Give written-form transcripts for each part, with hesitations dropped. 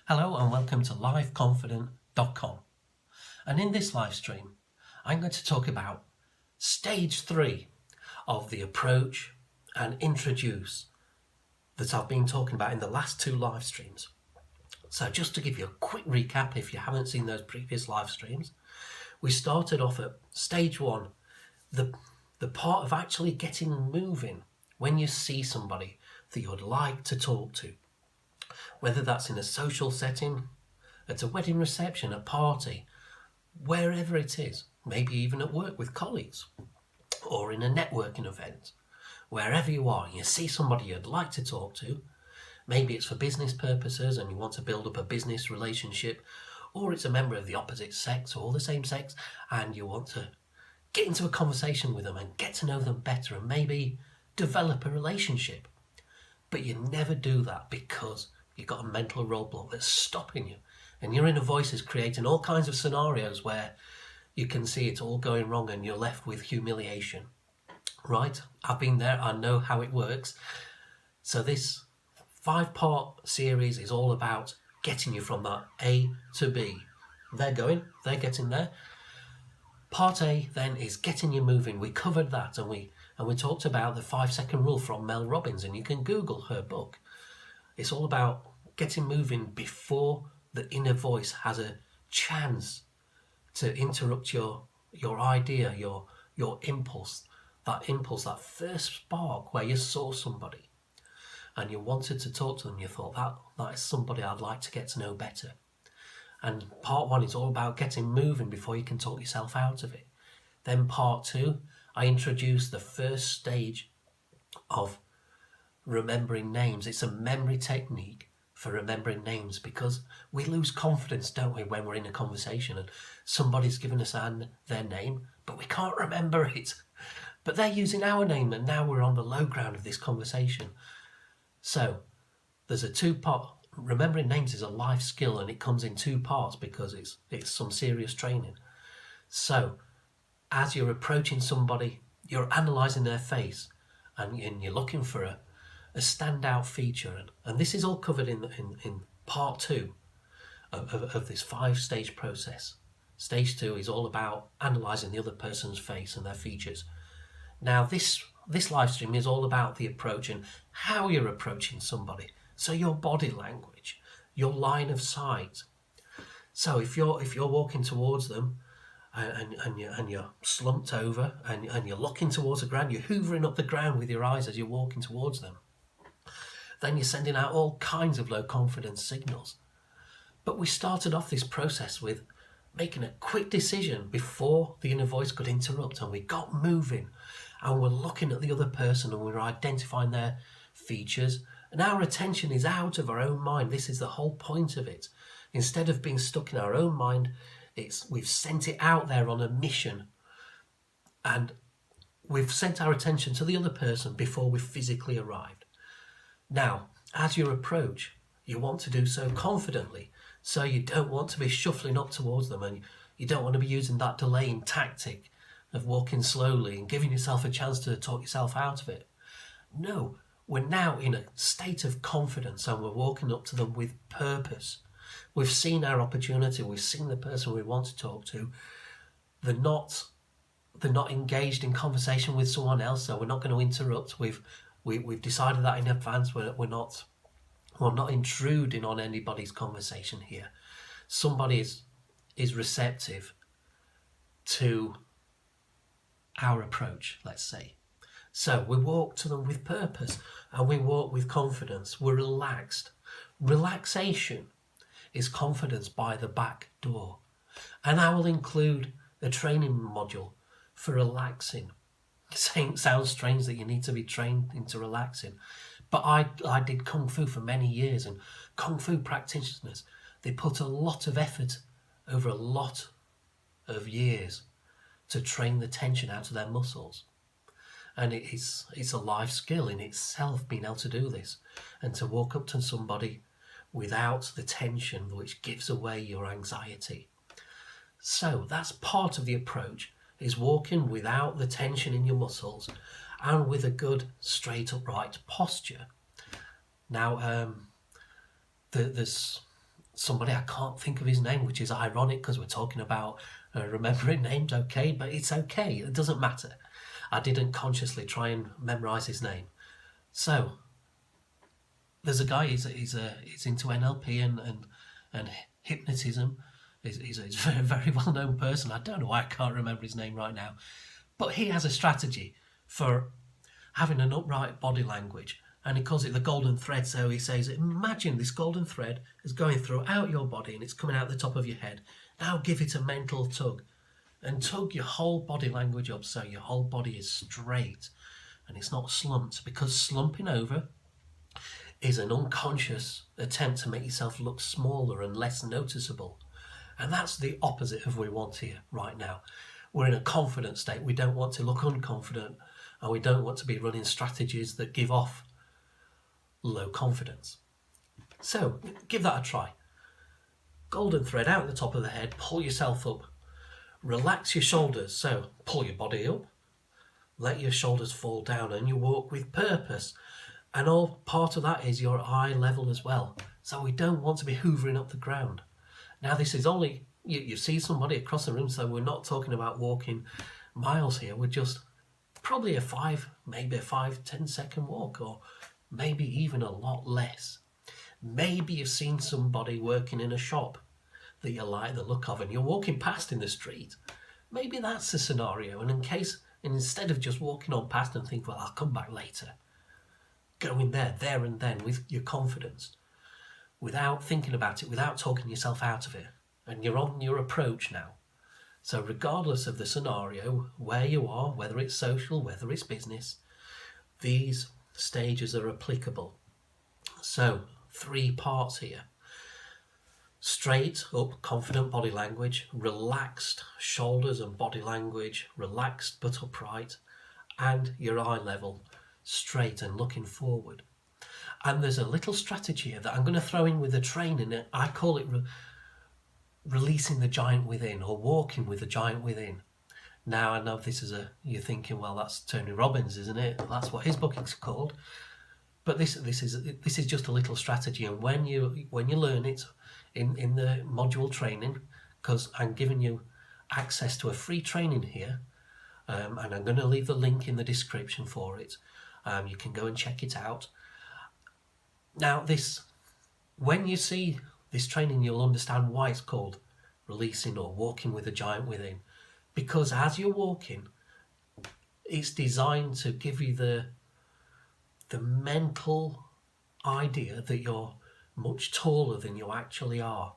Hello and welcome to liveconfident.com. And in this live stream, I'm going to talk about stage 3 of the approach and introduce that I've been talking about in the last 2 live streams. So just to give you a quick recap, if you haven't seen those previous live streams, we started off at stage 1, the part of actually getting moving when you see somebody that you would like to talk to. Whether that's in a social setting, at a wedding reception, a party, wherever it is, maybe even at work with colleagues, or in a networking event, wherever you are, and you see somebody you'd like to talk to, maybe it's for business purposes and you want to build up a business relationship, or it's a member of the opposite sex or the same sex, and you want to get into a conversation with them and get to know them better and maybe develop a relationship. But you never do that because you've got a mental roadblock that's stopping you, and your inner voice is creating all kinds of scenarios where you can see it all going wrong and you're left with humiliation. Right? I've been there, I know how it works. So this 5-part series is all about getting you from that A to B. They're getting there. Part A then is getting you moving. We covered that and we talked about the 5-second rule from Mel Robbins, and you can Google her book. It's all about getting moving before the inner voice has a chance to interrupt your idea, your impulse, that first spark where you saw somebody and you wanted to talk to them. You thought that is somebody I'd like to get to know better. And part 1 is all about getting moving before you can talk yourself out of it. Then part 2, I introduced the first stage of remembering names. It's a memory technique for remembering names, because we lose confidence, don't we, when we're in a conversation and somebody's given us their name, but we can't remember it. But they're using our name, and now we're on the low ground of this conversation. So there's a 2-part. Remembering names is a life skill, and it comes in 2 parts because it's some serious training. So as you're approaching somebody, you're analysing their face, and you're looking for a standout feature, and this is all covered in part 2 of this 5-stage process. Stage 2 is all about analysing the other person's face and their features. Now this live stream is all about the approach and how you're approaching somebody. So your body language, your line of sight. So if you're walking towards them and you're slumped over and you're looking towards the ground, you're hoovering up the ground with your eyes as you're walking towards them, then you're sending out all kinds of low confidence signals. But we started off this process with making a quick decision before the inner voice could interrupt, and we got moving and we're looking at the other person and we're identifying their features, and our attention is out of our own mind. This is the whole point of it. Instead of being stuck in our own mind, we've sent it out there on a mission, and we've sent our attention to the other person before we physically arrived. Now, as you approach, you want to do so confidently, so you don't want to be shuffling up towards them, and you don't want to be using that delaying tactic of walking slowly and giving yourself a chance to talk yourself out of it. No, we're now in a state of confidence, and we're walking up to them with purpose. We've seen our opportunity, we've seen the person we want to talk to. They're not engaged in conversation with someone else, so we're not going to interrupt. We've decided that in advance. We're not intruding on anybody's conversation here. Somebody is receptive to our approach, let's say. So we walk to them with purpose, and we walk with confidence. We're relaxed. Relaxation is confidence by the back door. And I will include a training module for relaxing. It sounds strange that you need to be trained into relaxing, but I did Kung Fu for many years, and Kung Fu practitioners, they put a lot of effort over a lot of years to train the tension out of their muscles. And it's a life skill in itself, being able to do this and to walk up to somebody without the tension which gives away your anxiety. So that's part of the approach, is walking without the tension in your muscles and with a good straight upright posture. Now there's somebody, I can't think of his name, which is ironic because we're talking about remembering names, okay, but it's okay, it doesn't matter. I didn't consciously try and memorize his name. So there's a guy, he's into NLP and hypnotism. He's a very, very well-known person. I don't know why I can't remember his name right now. But he has a strategy for having an upright body language, and he calls it the golden thread. So he says, imagine this golden thread is going throughout your body and it's coming out the top of your head. Now give it a mental tug and tug your whole body language up so your whole body is straight and it's not slumped, because slumping over is an unconscious attempt to make yourself look smaller and less noticeable. And that's the opposite of what we want here right now. We're in a confident state. We don't want to look unconfident, and we don't want to be running strategies that give off low confidence. So give that a try. Golden thread out the top of the head, pull yourself up, relax your shoulders. So pull your body up, let your shoulders fall down, and you walk with purpose. And all part of that is your eye level as well. So we don't want to be hoovering up the ground. Now this is only, you see somebody across the room, so we're not talking about walking miles here. We're just probably a 5-10 second walk, or maybe even a lot less. Maybe you've seen somebody working in a shop that you like the look of and you're walking past in the street. Maybe that's the scenario, and instead of just walking on past and think, well, I'll come back later, go in there and then with your confidence, without thinking about it, without talking yourself out of it, and you're on your approach now. So regardless of the scenario, where you are, whether it's social, whether it's business, these stages are applicable. So 3 parts here: straight up, confident body language, relaxed shoulders and body language, relaxed but upright, and your eye level, straight and looking forward. And there's a little strategy here that I'm going to throw in with the training. I call it releasing the giant within, or walking with the giant within. Now I know this is you're thinking, well, that's Tony Robbins, isn't it? That's what his book is called. But this is just a little strategy, and when you learn it in the module training, because I'm giving you access to a free training here, and I'm going to leave the link in the description for it. You can go and check it out. Now when you see this training, you'll understand why it's called releasing or walking with a giant within, because as you're walking, it's designed to give you the mental idea that you're much taller than you actually are.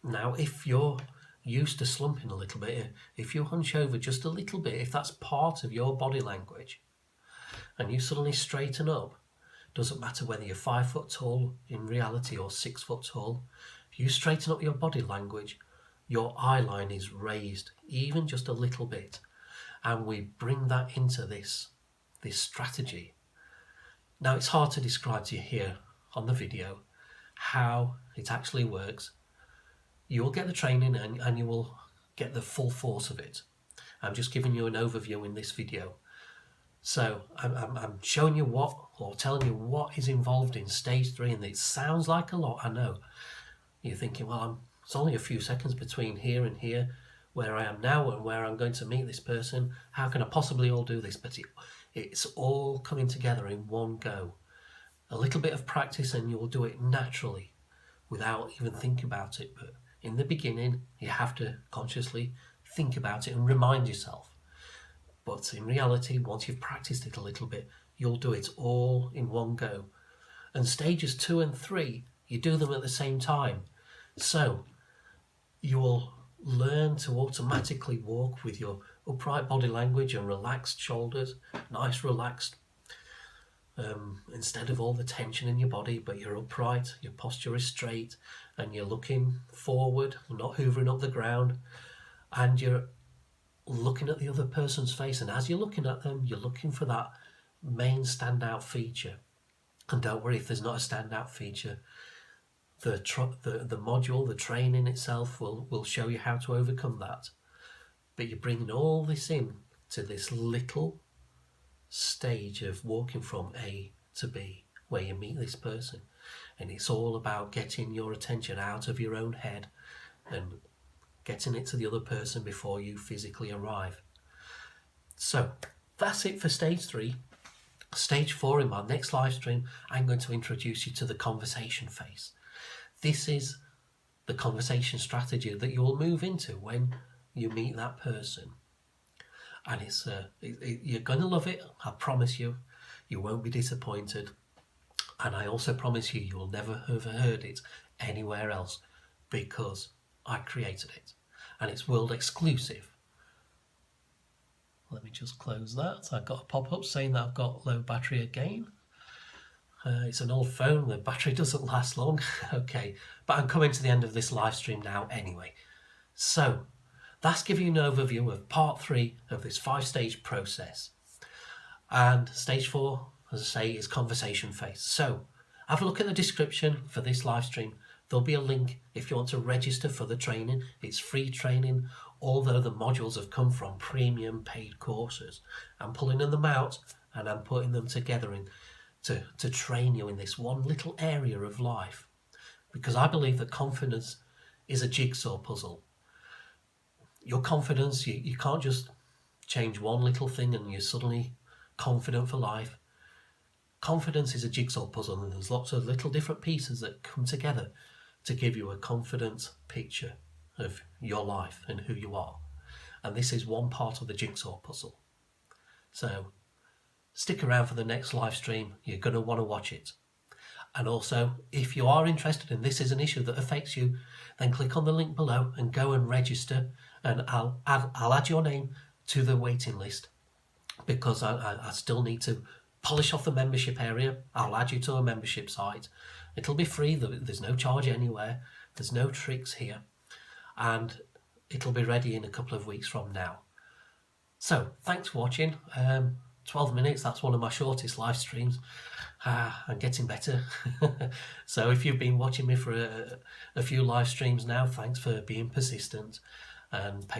Now, if you're used to slumping a little bit, if you hunch over just a little bit, if that's part of your body language, and you suddenly straighten up, doesn't matter whether you're 5 foot tall in reality or 6 foot tall, if you straighten up your body language, your eye line is raised even just a little bit, and we bring that into this strategy. Now, it's hard to describe to you here on the video how it actually works. You will get the training and you will get the full force of it. I'm just giving you an overview in this video. So I'm showing you telling you what is involved in stage 3, and it sounds like a lot, I know. You're thinking, well, it's only a few seconds between here and here, where I am now and where I'm going to meet this person. How can I possibly all do this? But it's all coming together in one go. A little bit of practice and you'll do it naturally without even thinking about it. But in the beginning, you have to consciously think about it and remind yourself. But in reality, once you've practiced it a little bit, you'll do it all in one go. And stages 2 and 3, you do them at the same time. So you will learn to automatically walk with your upright body language and relaxed shoulders, nice relaxed, instead of all the tension in your body, but you're upright, your posture is straight, and you're looking forward, not hoovering up the ground, and you're looking at the other person's face, and as you're looking at them, you're looking for that main standout feature. And don't worry if there's not a standout feature. The module, the training itself will show you how to overcome that. But you're bringing all this in to this little stage of walking from A to B, where you meet this person. and it's all about getting your attention out of your own head and getting it to the other person before you physically arrive. So that's it for stage 3. Stage 4, in my next live stream, I'm going to introduce you to the conversation phase. This is the conversation strategy that you will move into when you meet that person. And you're going to love it, I promise you. You won't be disappointed. And I also promise you, you will never have heard it anywhere else, because I created it. And it's world exclusive. Let me just close that. I've got a pop-up saying that I've got low battery again. It's an old phone, the battery doesn't last long. Okay, but I'm coming to the end of this live stream now anyway. So, that's giving you an overview of part 3 of this 5-stage process. And stage 4, as I say, is conversation phase. So, have a look at the description for this live stream. There'll be a link if you want to register for the training. It's free training, although the modules have come from premium paid courses. I'm pulling them out and I'm putting them together to train you in this one little area of life. Because I believe that confidence is a jigsaw puzzle. Your confidence, you can't just change one little thing and you're suddenly confident for life. Confidence is a jigsaw puzzle, and there's lots of little different pieces that come together to give you a confident picture of your life and who you are. And this is one part of the jigsaw puzzle. So stick around for the next live stream. You're going to want to watch it. And also, if you are interested and this is an issue that affects you, then click on the link below and go and register, and I'll add your name to the waiting list, because I still need to polish off the membership area. I'll add you to a membership site. It'll be free. There's no charge anywhere. There's no tricks here. And it'll be ready in a couple of weeks from now. So, thanks for watching. 12 minutes, that's one of my shortest live streams. I'm getting better. So if you've been watching me for a few live streams now, thanks for being persistent and patient.